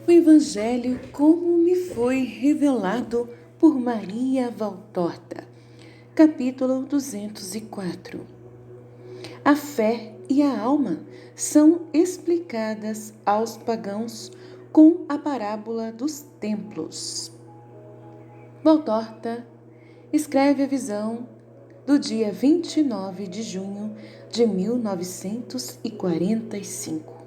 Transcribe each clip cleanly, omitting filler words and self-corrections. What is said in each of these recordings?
O Evangelho como me foi revelado por Maria Valtorta, capítulo 204. A fé e a alma são explicadas aos pagãos com a parábola dos templos. Valtorta escreve a visão do dia 29 de junho de 1945.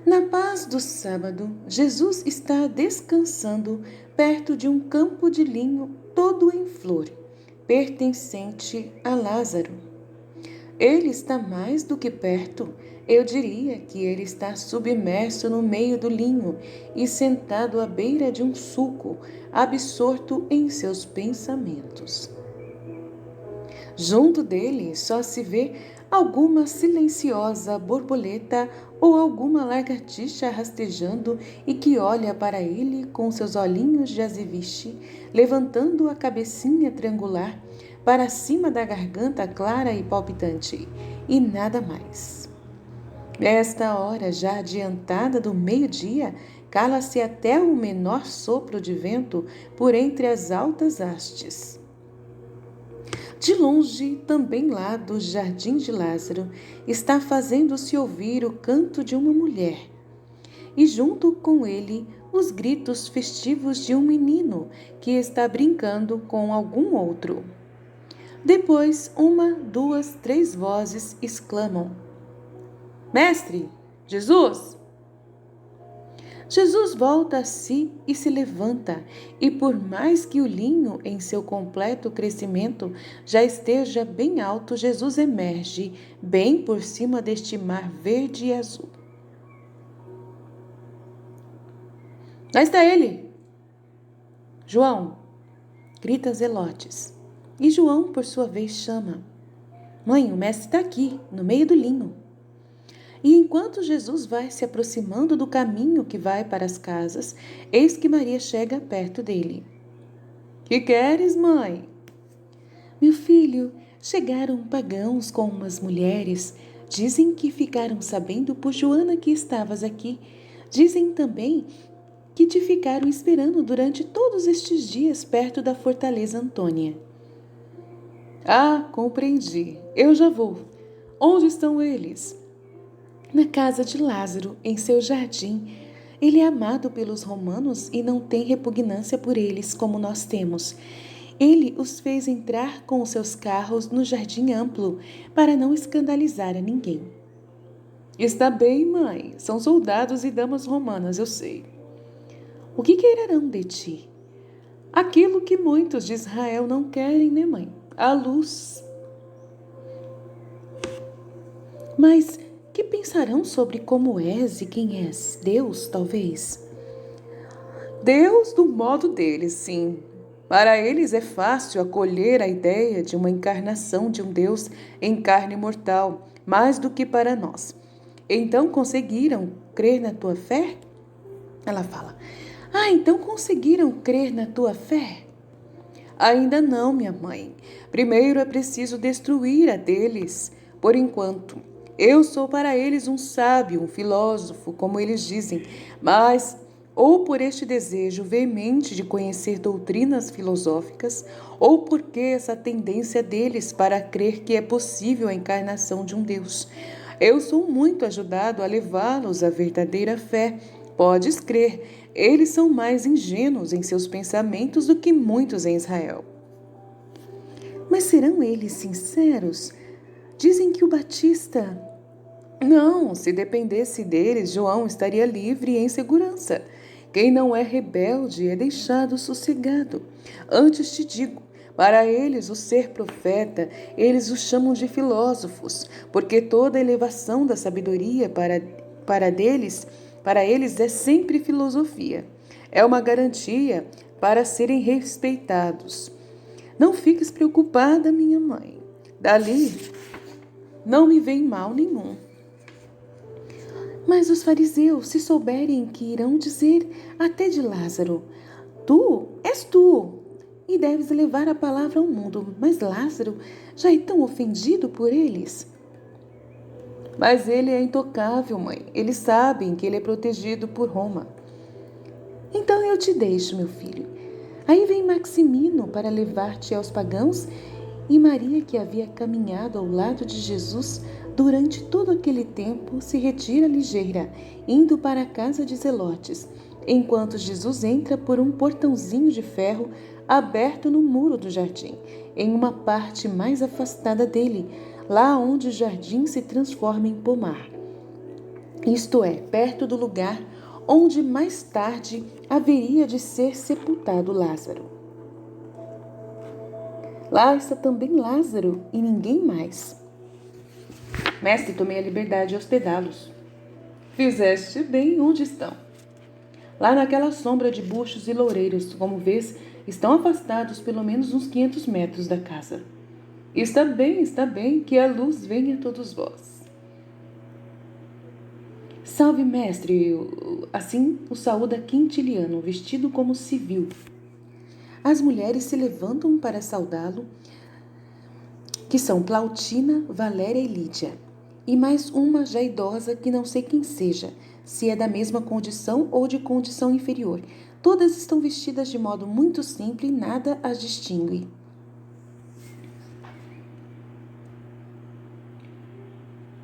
Na paz do sábado, Jesus está descansando perto de um campo de linho todo em flor, pertencente a Lázaro. Ele está mais do que perto, eu diria que ele está submerso no meio do linho e sentado à beira de um sulco, absorto em seus pensamentos. Junto dele só se vê alguma silenciosa borboleta ou alguma lagartixa rastejando e que olha para ele com seus olhinhos de azeviche, levantando a cabecinha triangular para cima da garganta clara e palpitante, e nada mais. Nesta hora já adiantada do meio-dia, cala-se até o menor sopro de vento por entre as altas hastes. De longe, também lá do jardim de Lázaro, está fazendo-se ouvir o canto de uma mulher, e junto com ele os gritos festivos de um menino que está brincando com algum outro. Depois, uma, duas, três vozes exclamam: Mestre, Jesus! Jesus volta a si e se levanta, e por mais que o linho em seu completo crescimento já esteja bem alto, Jesus emerge bem por cima deste mar verde e azul. Lá está ele! João! Grita Zelotes. E João, por sua vez, chama: Mãe, o mestre está aqui, no meio do linho. E enquanto Jesus vai se aproximando do caminho que vai para as casas, eis que Maria chega perto dele. Que queres, mãe? Meu filho, chegaram pagãos com umas mulheres. Dizem que ficaram sabendo por Joana que estavas aqui. Dizem também que te ficaram esperando durante todos estes dias perto da fortaleza Antônia. Ah, compreendi. Eu já vou. Onde estão eles? Na casa de Lázaro, em seu jardim. Ele é amado pelos romanos e não tem repugnância por eles como nós temos. Ele os fez entrar com os seus carros no jardim amplo, para não escandalizar a ninguém. Está bem, mãe. São soldados e damas romanas, eu sei. O que quererão de ti? Aquilo que muitos de Israel não querem, né, mãe? A luz. Mas que pensarão sobre como és e quem és? Deus, talvez? Deus do modo deles, sim. Para eles é fácil acolher a ideia de uma encarnação de um Deus em carne mortal, mais do que para nós. Então conseguiram crer na tua fé? Ela fala: então conseguiram crer na tua fé? Ainda não, minha mãe. Primeiro é preciso destruir a deles, por enquanto. Eu sou para eles um sábio, um filósofo, como eles dizem, mas ou por este desejo veemente de conhecer doutrinas filosóficas, ou porque essa tendência deles para crer que é possível a encarnação de um Deus. Eu sou muito ajudado a levá-los à verdadeira fé. Podes crer, eles são mais ingênuos em seus pensamentos do que muitos em Israel. Mas serão eles sinceros? Dizem que o Batista... Não, se dependesse deles, João estaria livre e em segurança. Quem não é rebelde é deixado sossegado. Antes te digo, para eles o ser profeta, eles o chamam de filósofos, porque toda elevação da sabedoria para eles é sempre filosofia. É uma garantia para serem respeitados. Não fiques preocupada, minha mãe. Dali não me vem mal nenhum. Mas os fariseus, se souberem que irão dizer até de Lázaro: Tu és tu, e deves levar a palavra ao mundo, mas Lázaro já é tão ofendido por eles. Mas ele é intocável, mãe. Eles sabem que ele é protegido por Roma. Então eu te deixo, meu filho. Aí vem Maximino para levar-te aos pagãos e Maria, que havia caminhado ao lado de Jesus durante todo aquele tempo, se retira ligeira, indo para a casa de Zelotes, enquanto Jesus entra por um portãozinho de ferro aberto no muro do jardim, em uma parte mais afastada dele, lá onde o jardim se transforma em pomar. Isto é, perto do lugar onde mais tarde haveria de ser sepultado Lázaro. Lá está também Lázaro e ninguém mais. Mestre, tomei a liberdade de hospedá-los. Fizeste bem, onde estão? Lá naquela sombra de buchos e loureiros, como vês, estão afastados pelo menos uns 500 metros da casa. Está bem, que a luz venha a todos vós. Salve, mestre! Assim o saúda Quintiliano, vestido como civil. As mulheres se levantam para saudá-lo, que são Plautina, Valéria e Lídia, e mais uma já idosa que não sei quem seja, se é da mesma condição ou de condição inferior. Todas estão vestidas de modo muito simples e nada as distingue.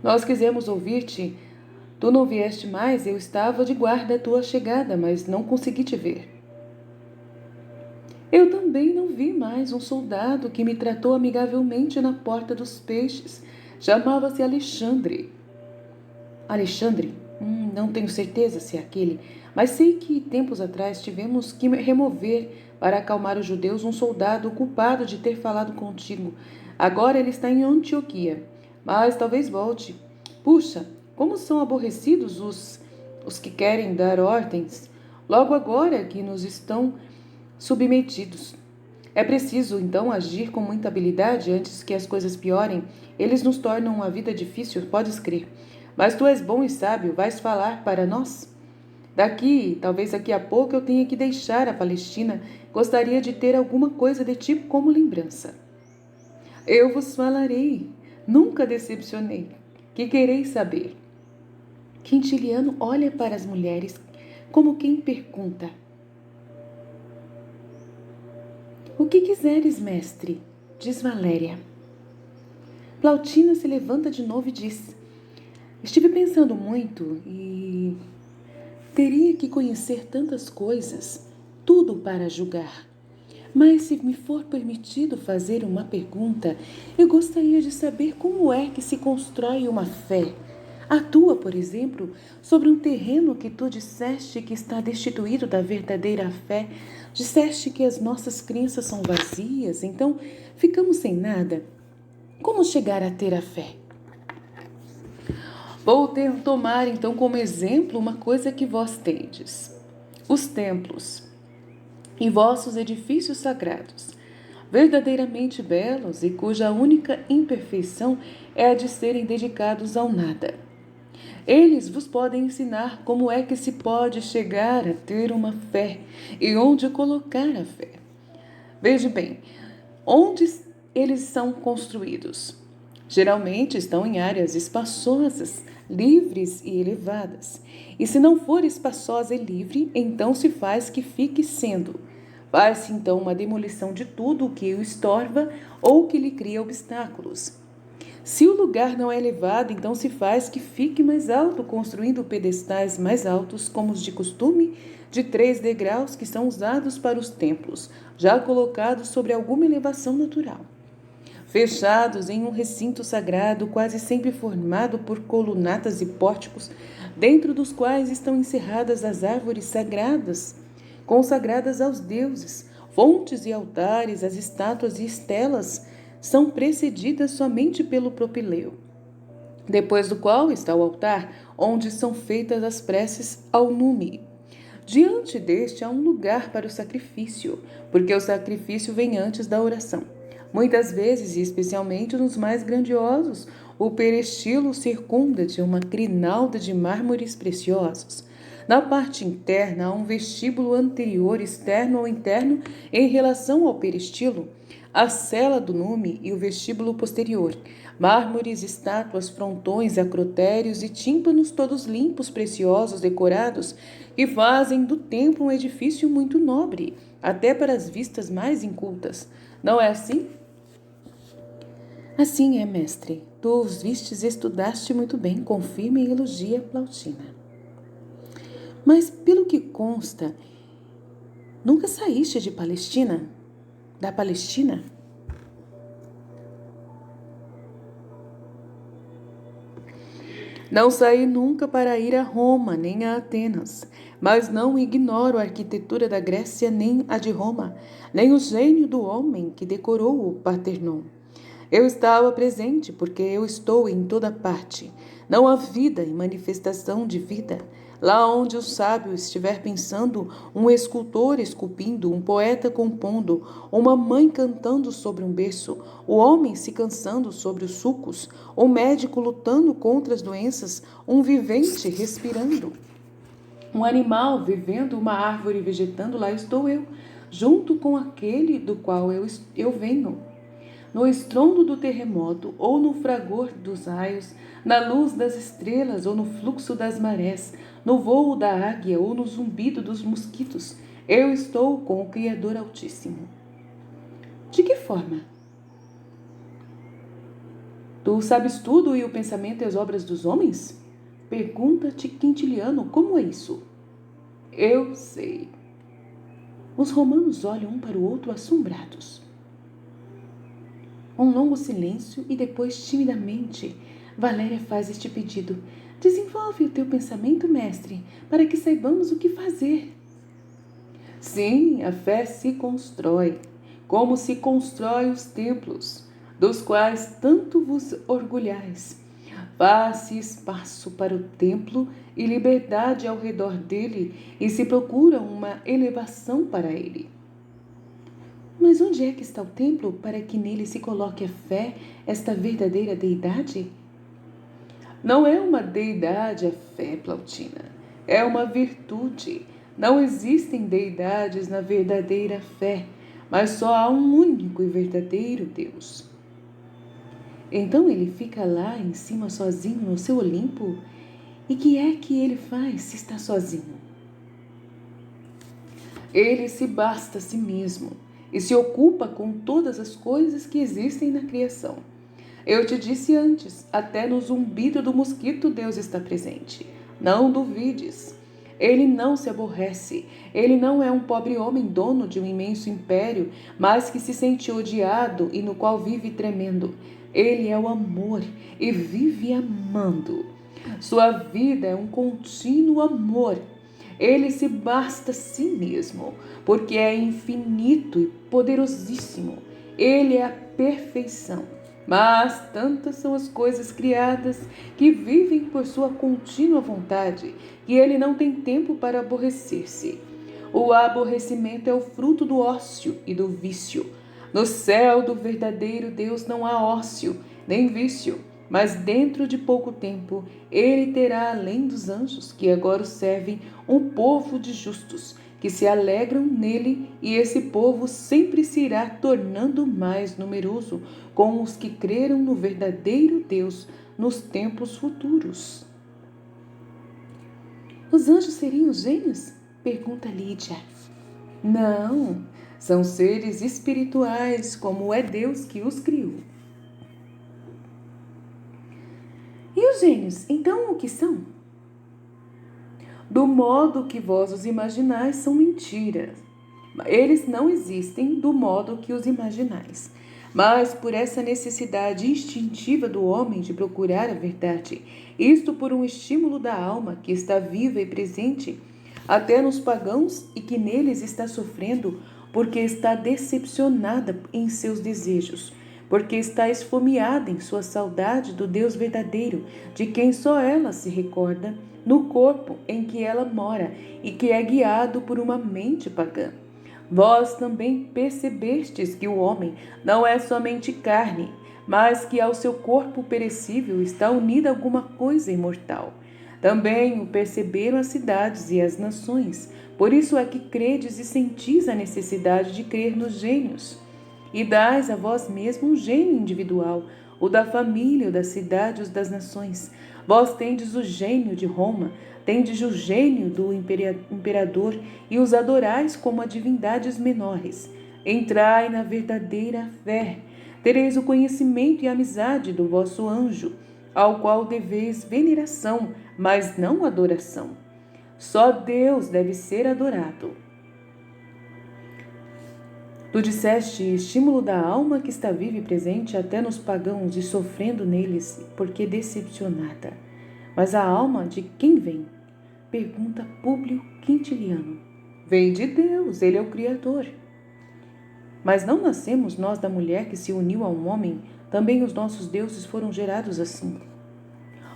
Nós quisemos ouvir-te. Tu não vieste mais, eu estava de guarda à tua chegada, mas não consegui te ver. Eu também não vi mais um soldado que me tratou amigavelmente na porta dos peixes. Chamava-se Alexandre. Alexandre? Não tenho certeza se é aquele, mas sei que tempos atrás tivemos que remover para acalmar os judeus um soldado culpado de ter falado contigo. Agora ele está em Antioquia, mas talvez volte. Puxa, como são aborrecidos os que querem dar ordens, logo agora que nos estão submetidos. É preciso, então, agir com muita habilidade antes que as coisas piorem. Eles nos tornam a vida difícil, podes crer. Mas tu és bom e sábio, vais falar para nós? Talvez daqui a pouco eu tenha que deixar a Palestina. Gostaria de ter alguma coisa de ti como lembrança. Eu vos falarei. Nunca decepcionei. Que quereis saber? Quintiliano olha para as mulheres como quem pergunta: O que quiseres, mestre? Diz Valéria. Plautina se levanta de novo e diz: Estive pensando muito e teria que conhecer tantas coisas, tudo para julgar. Mas se me for permitido fazer uma pergunta, eu gostaria de saber como é que se constrói uma fé. A tua, por exemplo, sobre um terreno que tu disseste que está destituído da verdadeira fé. Disseste que as nossas crenças são vazias, então ficamos sem nada. Como chegar a ter a fé? Vou tomar então como exemplo uma coisa que vós tendes: os templos e vossos edifícios sagrados, verdadeiramente belos e cuja única imperfeição é a de serem dedicados ao nada. Eles vos podem ensinar como é que se pode chegar a ter uma fé e onde colocar a fé. Veja bem, onde eles são construídos? Geralmente estão em áreas espaçosas, livres e elevadas. E se não for espaçosa e livre, então se faz que fique sendo. Faz-se então uma demolição de tudo o que o estorva ou que lhe cria obstáculos. Se o lugar não é elevado, então se faz que fique mais alto, construindo pedestais mais altos, como os de costume, de 3 degraus que são usados para os templos, já colocados sobre alguma elevação natural. Fechados em um recinto sagrado, quase sempre formado por colunatas e pórticos, dentro dos quais estão encerradas as árvores sagradas, consagradas aos deuses, fontes e altares, as estátuas e estelas, são precedidas somente pelo propileu, depois do qual está o altar, onde são feitas as preces ao nume. Diante deste há um lugar para o sacrifício, porque o sacrifício vem antes da oração. Muitas vezes, e especialmente nos mais grandiosos, o peristilo circunda-te uma grinalda de mármores preciosos. Na parte interna há um vestíbulo anterior, externo ou interno, em relação ao peristilo, a cela do nume e o vestíbulo posterior. Mármores, estátuas, frontões, acrotérios e tímpanos todos limpos, preciosos, decorados, que fazem do templo um edifício muito nobre, até para as vistas mais incultas. Não é assim? Assim é, mestre. Tu os vistes e estudaste muito bem, confirma e elogia Plautina. Mas, pelo que consta, nunca saíste de Palestina? Da Palestina? Não saí nunca para ir a Roma, nem a Atenas, mas não ignoro a arquitetura da Grécia, nem a de Roma, nem o gênio do homem que decorou o Partenon. Eu estava presente porque eu estou em toda parte. Não há vida e manifestação de vida. Lá onde o sábio estiver pensando, um escultor esculpindo, um poeta compondo, uma mãe cantando sobre um berço, o homem se cansando sobre os sulcos, o médico lutando contra as doenças, um vivente respirando. Um animal vivendo, uma árvore vegetando, lá estou eu, junto com aquele do qual eu venho. No estrondo do terremoto, ou no fragor dos raios, na luz das estrelas, ou no fluxo das marés, no vôo da águia, ou no zumbido dos mosquitos, eu estou com o Criador Altíssimo. De que forma? Tu sabes tudo e o pensamento e as obras dos homens? Pergunta-te Quintiliano, como é isso? Eu sei. Os romanos olham um para o outro assombrados. Um longo silêncio e depois, timidamente, Valéria faz este pedido. Desenvolve o teu pensamento, mestre, para que saibamos o que fazer. Sim, a fé se constrói, como se constrói os templos, dos quais tanto vos orgulhais. Faz-se espaço para o templo e liberdade ao redor dele, e se procura uma elevação para ele. Mas onde é que está o templo para que nele se coloque a fé, esta verdadeira deidade? Não é uma deidade a fé, Plautina. É uma virtude. Não existem deidades na verdadeira fé, mas só há um único e verdadeiro Deus. Então ele fica lá em cima sozinho no seu Olimpo? E que é que ele faz se está sozinho? Ele se basta a si mesmo e se ocupa com todas as coisas que existem na criação. Eu te disse antes, até no zumbido do mosquito Deus está presente. Não duvides. Ele não se aborrece. Ele não é um pobre homem dono de um imenso império, mas que se sente odiado e no qual vive tremendo. Ele é o amor e vive amando. Sua vida é um contínuo amor. Ele se basta a si mesmo, porque é infinito e poderosíssimo. Ele é a perfeição. Mas tantas são as coisas criadas que vivem por sua contínua vontade, que ele não tem tempo para aborrecer-se. O aborrecimento é o fruto do ócio e do vício. No céu do verdadeiro Deus não há ócio, nem vício. Mas dentro de pouco tempo, ele terá, além dos anjos, que agora o servem, um povo de justos, que se alegram nele, e esse povo sempre se irá tornando mais numeroso com os que creram no verdadeiro Deus nos tempos futuros. Os anjos seriam gênios? Pergunta Lídia. Não, são seres espirituais, como é Deus que os criou. E os gênios, então, o que são? Do modo que vós os imaginais, são mentiras. Eles não existem do modo que os imaginais. Mas por essa necessidade instintiva do homem de procurar a verdade, isto por um estímulo da alma que está viva e presente, até nos pagãos e que neles está sofrendo, porque está decepcionada em seus desejos, porque está esfomeada em sua saudade do Deus verdadeiro, de quem só ela se recorda, no corpo em que ela mora e que é guiado por uma mente pagã. Vós também percebestes que o homem não é somente carne, mas que ao seu corpo perecível está unida alguma coisa imortal. Também o perceberam as cidades e as nações, por isso é que credes e sentis a necessidade de crer nos gênios. E dais a vós mesmo um gênio individual, o da família, o da cidade, os das nações. Vós tendes o gênio de Roma, tendes o gênio do imperador, e os adorais como a divindades menores. Entrai na verdadeira fé. Tereis o conhecimento e a amizade do vosso anjo, ao qual deveis veneração, mas não adoração. Só Deus deve ser adorado. Tu disseste, estímulo da alma que está viva e presente até nos pagãos e sofrendo neles, porque decepcionada. Mas a alma de quem vem? Pergunta Públio Quintiliano. Vem de Deus, ele é o Criador. Mas não nascemos nós da mulher que se uniu a um homem, também os nossos deuses foram gerados assim.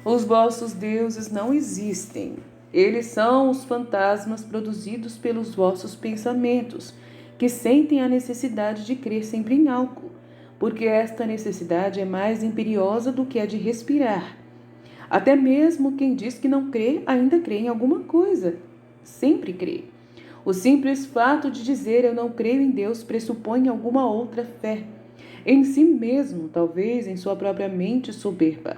Os vossos deuses não existem. Eles são os fantasmas produzidos pelos vossos pensamentos, que sentem a necessidade de crer sempre em algo, porque esta necessidade é mais imperiosa do que a de respirar. Até mesmo quem diz que não crê, ainda crê em alguma coisa. Sempre crê. O simples fato de dizer eu não creio em Deus pressupõe alguma outra fé. Em si mesmo, talvez em sua própria mente soberba.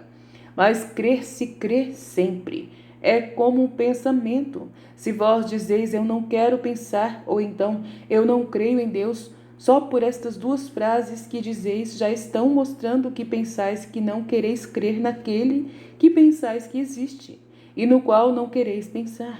Mas crer se crê sempre. É como um pensamento. Se vós dizeis eu não quero pensar, ou então eu não creio em Deus, só por estas duas frases que dizeis já estão mostrando que pensais que não quereis crer naquele que pensais que existe, e no qual não quereis pensar.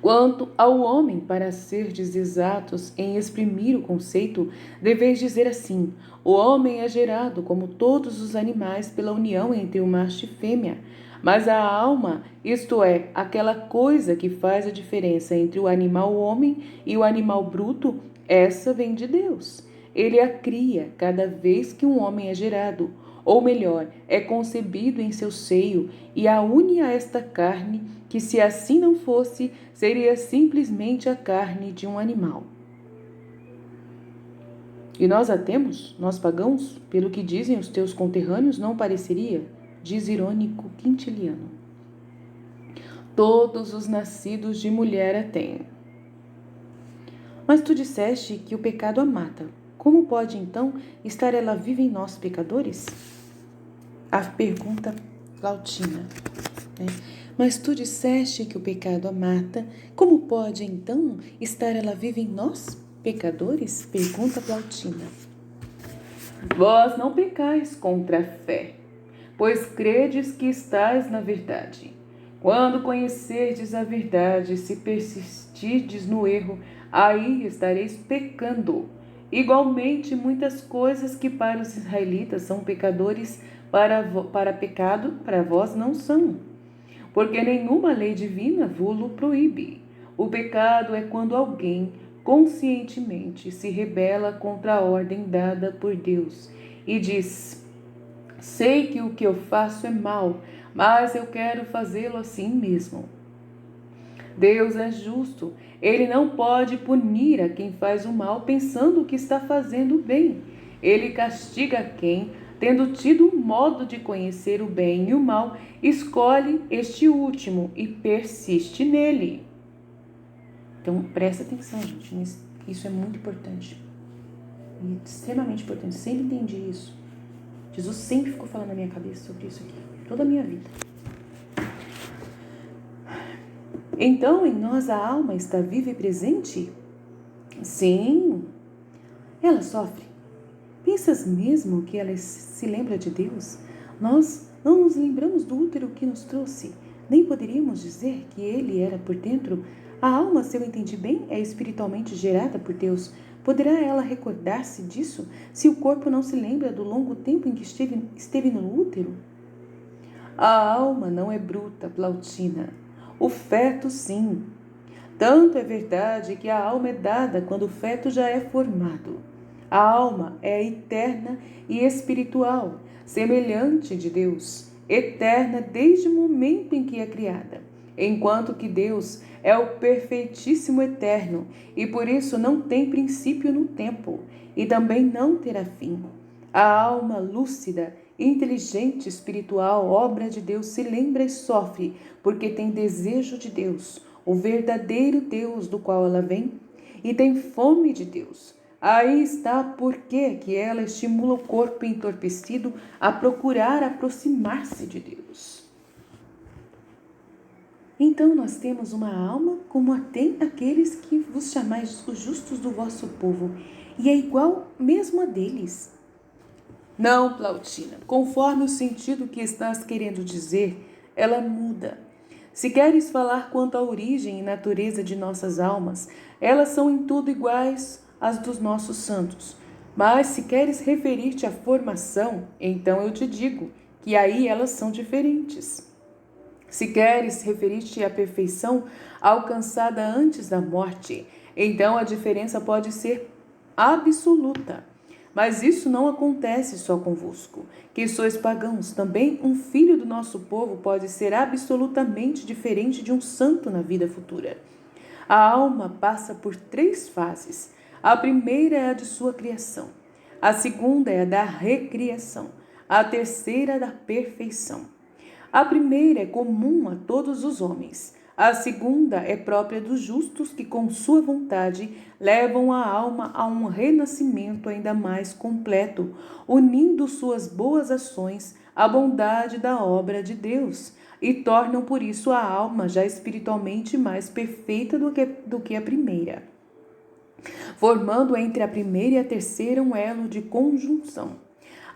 Quanto ao homem, para serdes exatos em exprimir o conceito, deveis dizer assim: o homem é gerado, como todos os animais, pela união entre o macho e fêmea. Mas a alma, isto é, aquela coisa que faz a diferença entre o animal homem e o animal bruto, essa vem de Deus. Ele a cria cada vez que um homem é gerado, ou melhor, é concebido em seu seio, e a une a esta carne, que se assim não fosse, seria simplesmente a carne de um animal. E nós a temos, nós pagãos, pelo que dizem os teus conterrâneos, não pareceria? Diz irônico Quintiliano. Todos os nascidos de mulher a têm. Mas tu disseste que o pecado a mata. Como pode, então, estar ela viva em nós, pecadores? A pergunta Plautina. Mas tu disseste que o pecado a mata. Como pode, então, estar ela viva em nós, pecadores? Pergunta Plautina. Vós não pecais contra a fé, pois credes que estais na verdade. Quando conhecerdes a verdade, se persistirdes no erro, aí estareis pecando. Igualmente, muitas coisas que para os israelitas são pecadores, para pecado, para vós não são. Porque nenhuma lei divina vos proíbe. O pecado é quando alguém conscientemente se rebela contra a ordem dada por Deus e diz: sei que o que eu faço é mal, mas eu quero fazê-lo assim mesmo. Deus é justo. Ele não pode punir a quem faz o mal pensando que está fazendo o bem. Ele castiga quem, tendo tido um modo de conhecer o bem e o mal, escolhe este último e persiste nele. Então, presta atenção, gente. Isso é muito importante. E extremamente importante. Sempre entendi isso. Jesus sempre ficou falando na minha cabeça sobre isso aqui. Toda a minha vida. Então, em nós a alma está viva e presente? Sim. Ela sofre. Pensas mesmo que ela se lembra de Deus? Nós não nos lembramos do útero que nos trouxe. Nem poderíamos dizer que ele era por dentro. A alma, se eu entendi bem, é espiritualmente gerada por Deus. Poderá ela recordar-se disso se o corpo não se lembra do longo tempo em que esteve no útero? A alma não é bruta, Plautina. O feto, sim. Tanto é verdade que a alma é dada quando o feto já é formado. A alma é eterna e espiritual, semelhante de Deus, eterna desde o momento em que é criada, enquanto que Deus é o perfeitíssimo eterno e por isso não tem princípio no tempo e também não terá fim. A alma lúcida, inteligente, espiritual, obra de Deus, se lembra e sofre porque tem desejo de Deus, o verdadeiro Deus do qual ela vem, e tem fome de Deus. Aí está por que ela estimula o corpo entorpecido a procurar aproximar-se de Deus. Então nós temos uma alma como a tem aqueles que vos chamais os justos do vosso povo, e é igual mesmo a deles. Não, Plautina, conforme o sentido que estás querendo dizer, ela muda. Se queres falar quanto à origem e natureza de nossas almas, elas são em tudo iguais às dos nossos santos. Mas se queres referir-te à formação, então eu te digo que aí elas são diferentes. Se queres referir-te à perfeição alcançada antes da morte, então a diferença pode ser absoluta. Mas isso não acontece só convosco, que sois pagãos. Também um filho do nosso povo pode ser absolutamente diferente de um santo na vida futura. A alma passa por 3 fases. A primeira é a de sua criação. A segunda é a da recriação. A terceira é da perfeição. A primeira é comum a todos os homens. A segunda é própria dos justos que, com sua vontade, levam a alma a um renascimento ainda mais completo, unindo suas boas ações à bondade da obra de Deus, e tornam por isso a alma já espiritualmente mais perfeita do que a primeira, formando entre a primeira e a terceira um elo de conjunção.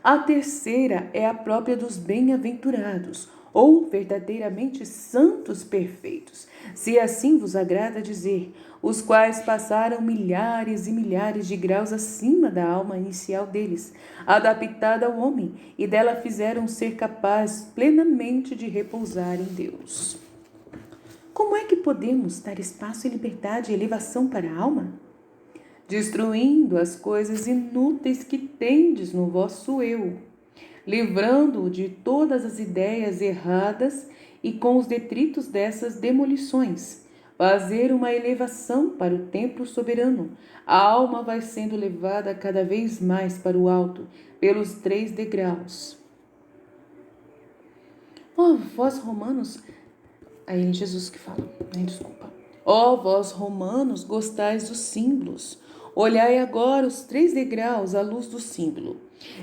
A terceira é a própria dos bem-aventurados, ou verdadeiramente santos perfeitos, se assim vos agrada dizer, os quais passaram milhares e milhares de graus acima da alma inicial deles, adaptada ao homem, e dela fizeram ser capaz plenamente de repousar em Deus. Como é que podemos dar espaço e liberdade e elevação para a alma? Destruindo as coisas inúteis que tendes no vosso eu, livrando-o de todas as ideias erradas e com os detritos dessas demolições, fazer uma elevação para o templo soberano. A alma vai sendo levada cada vez mais para o alto, pelos 3 degraus. Ó, vós romanos... Aí é Jesus que fala, desculpa. Ó, vós romanos, gostais dos símbolos. Olhai agora os 3 degraus à luz do símbolo.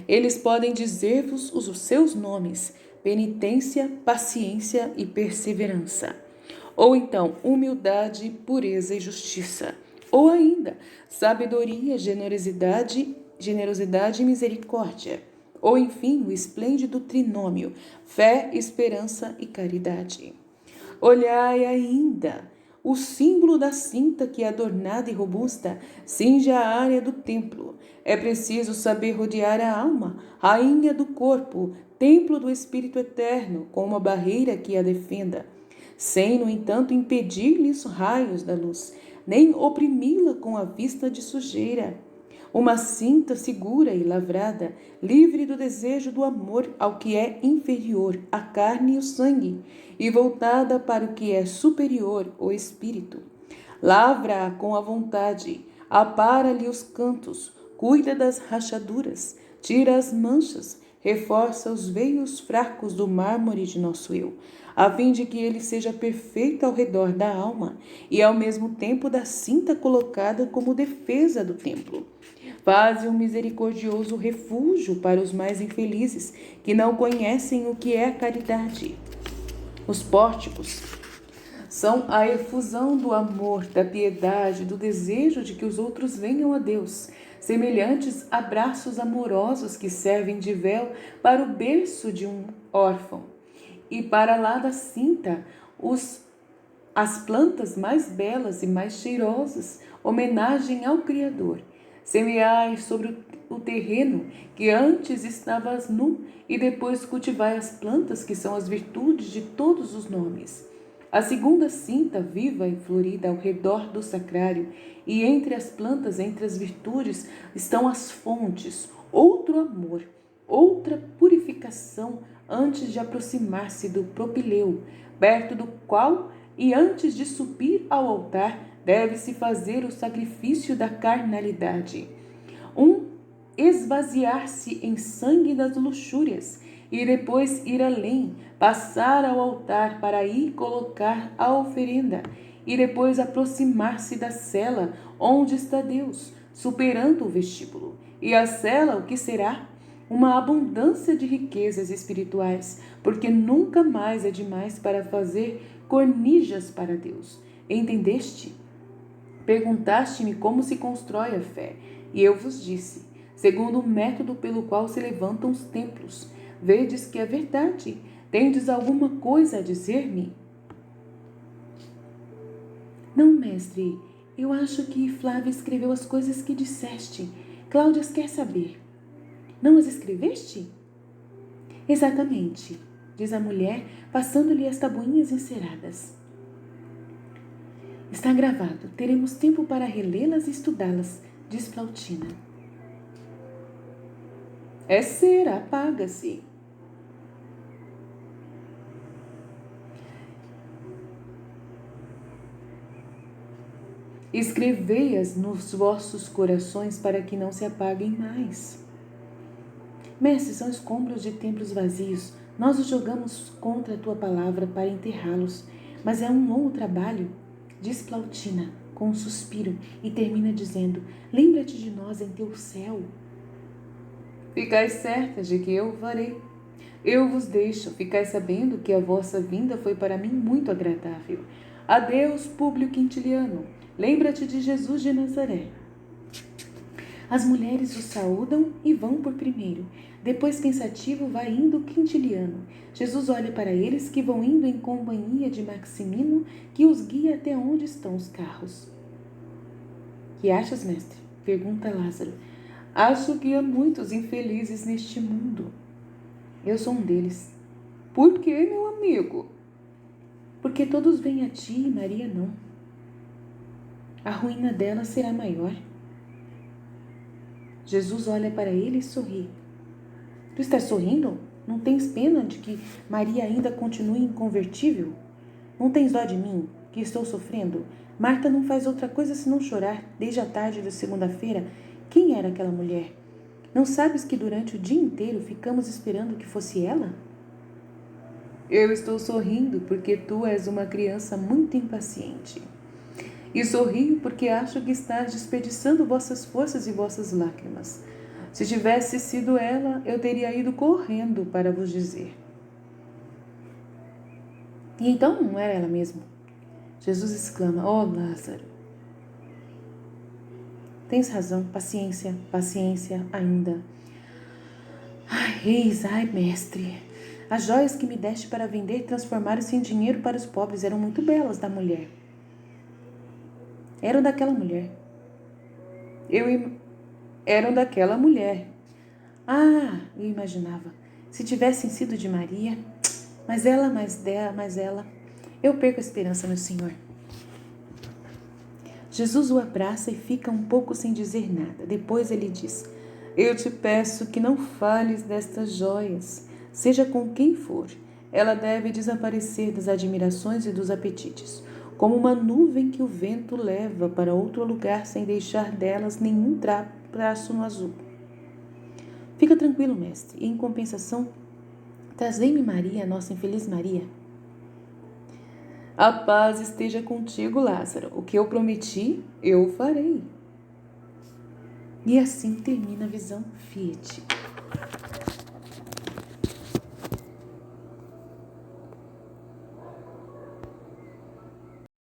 Eles podem dizer-vos os seus nomes: penitência, paciência e perseverança. Ou então, humildade, pureza e justiça. Ou ainda, sabedoria, generosidade e misericórdia. Ou enfim, o esplêndido trinômio: fé, esperança e caridade. Olhai ainda o símbolo da cinta que, adornada e robusta, cinge a área do templo. É preciso saber rodear a alma, rainha do corpo, templo do Espírito Eterno, com uma barreira que a defenda, sem, no entanto, impedir-lhe os raios da luz, nem oprimi-la com a vista de sujeira. Uma cinta segura e lavrada, livre do desejo do amor ao que é inferior, a carne e o sangue, e voltada para o que é superior, o espírito. Lavra-a com a vontade, apara-lhe os cantos, cuida das rachaduras, tira as manchas, reforça os veios fracos do mármore de nosso eu, a fim de que ele seja perfeito ao redor da alma e ao mesmo tempo da cinta colocada como defesa do templo. Faze um misericordioso refúgio para os mais infelizes, que não conhecem o que é a caridade. Os pórticos são a efusão do amor, da piedade, do desejo de que os outros venham a Deus, semelhantes a braços amorosos que servem de véu para o berço de um órfão. E para lá da cinta, as plantas mais belas e mais cheirosas, homenagem ao Criador. Semeai sobre o terreno que antes estavas nu, e depois cultivai as plantas que são as virtudes de todos os nomes. A segunda cinta, viva e florida ao redor do sacrário, e entre as plantas, entre as virtudes, estão as fontes, outro amor, outra purificação antes de aproximar-se do propileu, perto do qual, e antes de subir ao altar, deve-se fazer o sacrifício da carnalidade. Esvaziar-se em sangue das luxúrias, e depois ir além, passar ao altar para aí colocar a oferenda, e depois aproximar-se da cela onde está Deus, superando o vestíbulo, e a cela o que será? Uma abundância de riquezas espirituais, porque nunca mais é demais para fazer cornijas para Deus. Entendeste? Perguntaste-me como se constrói a fé, e eu vos disse, segundo o método pelo qual se levantam os templos. Vedes que é verdade. Tendes alguma coisa a dizer-me? Não, mestre. Eu acho que Flávia escreveu as coisas que disseste. Cláudia quer saber. Não as escreveste? Exatamente, diz a mulher, passando-lhe as tabuinhas enceradas. Está gravado. Teremos tempo para relê-las e estudá-las, diz Plautina. É cera, apaga-se. Escrevei-as nos vossos corações para que não se apaguem mais. Mestre, são escombros de templos vazios. Nós os jogamos contra a tua palavra para enterrá-los. Mas é um longo trabalho, diz Plautina, com um suspiro, e termina dizendo, lembra-te de nós em teu céu. Ficai certas de que eu o farei. Eu vos deixo, ficai sabendo que a vossa vinda foi para mim muito agradável. Adeus, Públio Quintiliano. Lembra-te de Jesus de Nazaré. As mulheres o saúdam e vão por primeiro. Depois, pensativo, vai indo Quintiliano. Jesus olha para eles que vão indo em companhia de Maximino, que os guia até onde estão os carros. Que achas, mestre? Pergunta Lázaro. Acho que há muitos infelizes neste mundo. Eu sou um deles. Por que, meu amigo? Porque todos vêm a ti e Maria não. A ruína dela será maior. Jesus olha para ele e sorri. Tu estás sorrindo? Não tens pena de que Maria ainda continue inconvertível? Não tens dó de mim, que estou sofrendo? Marta não faz outra coisa senão chorar desde a tarde da segunda-feira. Quem era aquela mulher? Não sabes que durante o dia inteiro ficamos esperando que fosse ela? Eu estou sorrindo porque tu és uma criança muito impaciente. E sorrio porque acho que estás desperdiçando vossas forças e vossas lágrimas. Se tivesse sido ela, eu teria ido correndo para vos dizer. E então não era ela mesmo? Jesus exclama, Lázaro. Tens razão, paciência, paciência ainda. Ai, mestre, as joias que me deste para vender transformaram-se em dinheiro para os pobres, eram muito belas da mulher. Eram daquela mulher. Eram daquela mulher. Eu imaginava. Se tivessem sido de Maria, mas ela. Eu perco a esperança no Senhor. Jesus o abraça e fica um pouco sem dizer nada. Depois ele diz, eu te peço que não fales destas joias, seja com quem for. Ela deve desaparecer das admirações e dos apetites, como uma nuvem que o vento leva para outro lugar sem deixar delas nenhum traço no azul. Fica tranquilo, mestre, e em compensação, trazei-me Maria, nossa infeliz Maria. A paz esteja contigo, Lázaro. O que eu prometi, eu farei. E assim termina a visão Fiat.